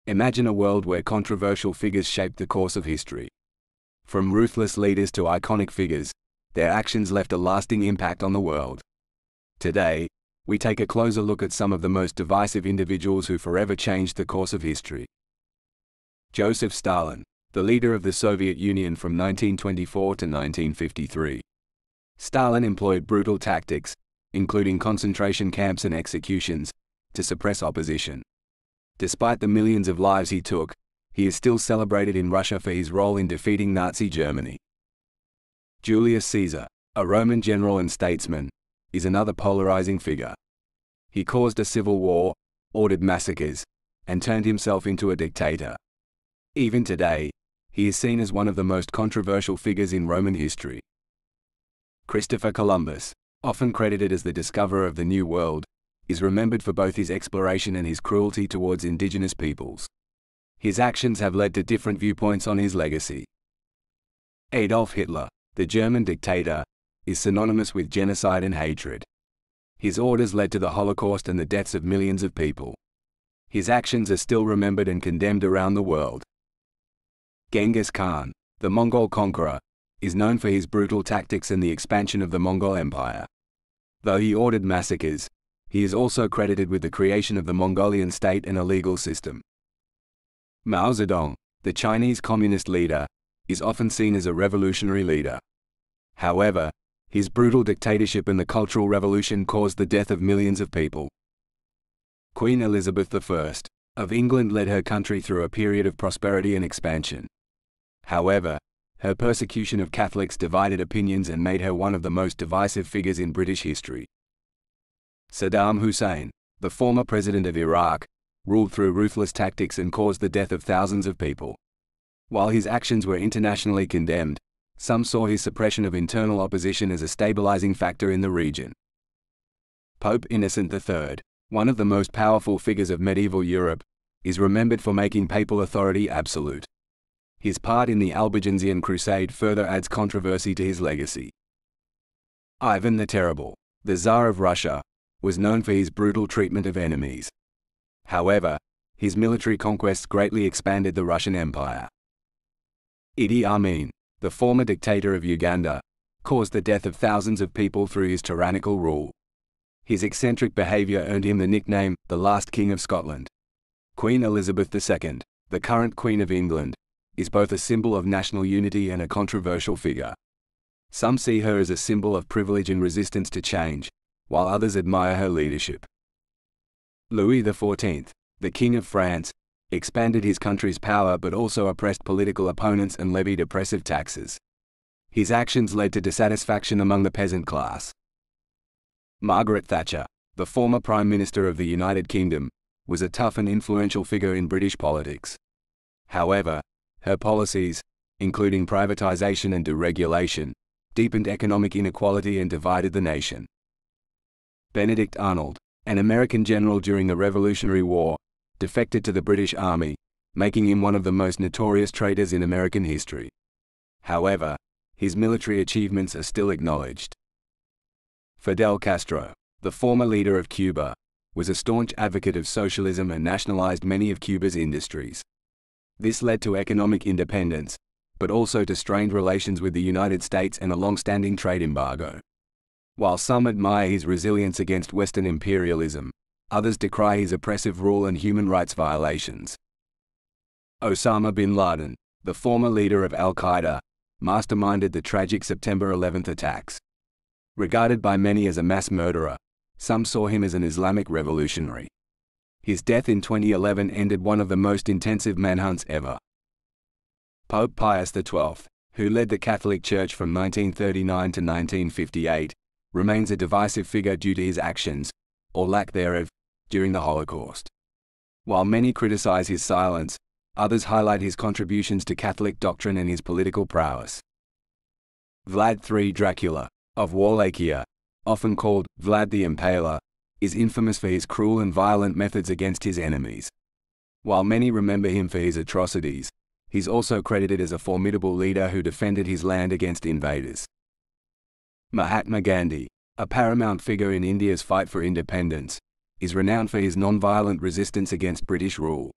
Imagine a world where controversial figures shape the course of history. From ruthless leaders to iconic figures, their actions left a lasting impact on the world. Today, we take a closer look at some of the most divisive individuals who forever changed the course of history. Joseph Stalin, the leader of the Soviet Union from 1924 to 1953. Stalin employed brutal tactics, including concentration camps and executions, to suppress opposition. Despite the millions of lives he took, he is still celebrated in Russia for his role in defeating Nazi Germany. Julius Caesar, a Roman general and statesman, is another polarizing figure. He caused a civil war, ordered massacres, and turned himself into a dictator. Even today, he is seen as one of the most controversial figures in Roman history. Christopher Columbus, often credited as the discoverer of the New World, is remembered for both his exploration and his cruelty towards indigenous peoples. His actions have led to different viewpoints on his legacy. Adolf Hitler, the German dictator, is synonymous with genocide and hatred. His orders led to the Holocaust and the deaths of millions of people. His actions are still remembered and condemned around the world. Genghis Khan, the Mongol conqueror, is known for his brutal tactics and the expansion of the Mongol Empire. Though he ordered massacres, he is also credited with the creation of the Mongolian state and a legal system. Mao Zedong, the Chinese communist leader, is often seen as a revolutionary leader. However, his brutal dictatorship and the Cultural Revolution caused the death of millions of people. Queen Elizabeth I of England led her country through a period of prosperity and expansion. However, her persecution of Catholics divided opinions and made her one of the most divisive figures in British history. Saddam Hussein, the former president of Iraq, ruled through ruthless tactics and caused the death of thousands of people. While his actions were internationally condemned, some saw his suppression of internal opposition as a stabilizing factor in the region. Pope Innocent III, one of the most powerful figures of medieval Europe, is remembered for making papal authority absolute. His part in the Albigensian Crusade further adds controversy to his legacy. Ivan the Terrible, the Tsar of Russia, was known for his brutal treatment of enemies. However, his military conquests greatly expanded the Russian Empire. Idi Amin, the former dictator of Uganda, caused the death of thousands of people through his tyrannical rule. His eccentric behavior earned him the nickname, the Last King of Scotland. Queen Elizabeth II, the current Queen of England, is both a symbol of national unity and a controversial figure. Some see her as a symbol of privilege and resistance to change, while others admire her leadership. Louis XIV, the King of France, expanded his country's power but also oppressed political opponents and levied oppressive taxes. His actions led to dissatisfaction among the peasant class. Margaret Thatcher, the former Prime Minister of the United Kingdom, was a tough and influential figure in British politics. However, her policies, including privatization and deregulation, deepened economic inequality and divided the nation. Benedict Arnold, an American general during the Revolutionary War, defected to the British Army, making him one of the most notorious traitors in American history. However, his military achievements are still acknowledged. Fidel Castro, the former leader of Cuba, was a staunch advocate of socialism and nationalized many of Cuba's industries. This led to economic independence, but also to strained relations with the United States and a long-standing trade embargo. While some admire his resilience against Western imperialism, others decry his oppressive rule and human rights violations. Osama bin Laden, the former leader of Al-Qaeda, masterminded the tragic September 11 attacks. Regarded by many as a mass murderer, some saw him as an Islamic revolutionary. His death in 2011 ended one of the most intensive manhunts ever. Pope Pius XII, who led the Catholic Church from 1939 to 1958, remains a divisive figure due to his actions, or lack thereof, during the Holocaust. While many criticize his silence, others highlight his contributions to Catholic doctrine and his political prowess. Vlad III Dracula, of Wallachia, often called Vlad the Impaler, is infamous for his cruel and violent methods against his enemies. While many remember him for his atrocities, he's also credited as a formidable leader who defended his land against invaders. Mahatma Gandhi, a paramount figure in India's fight for independence, is renowned for his non-violent resistance against British rule.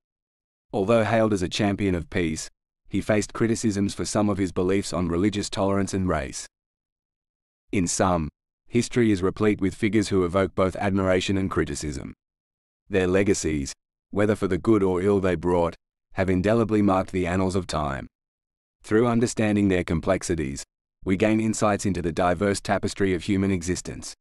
Although hailed as a champion of peace, he faced criticisms for some of his beliefs on religious tolerance and race. In sum, history is replete with figures who evoke both admiration and criticism. Their legacies, whether for the good or ill they brought, have indelibly marked the annals of time. Through understanding their complexities, we gain insights into the diverse tapestry of human existence.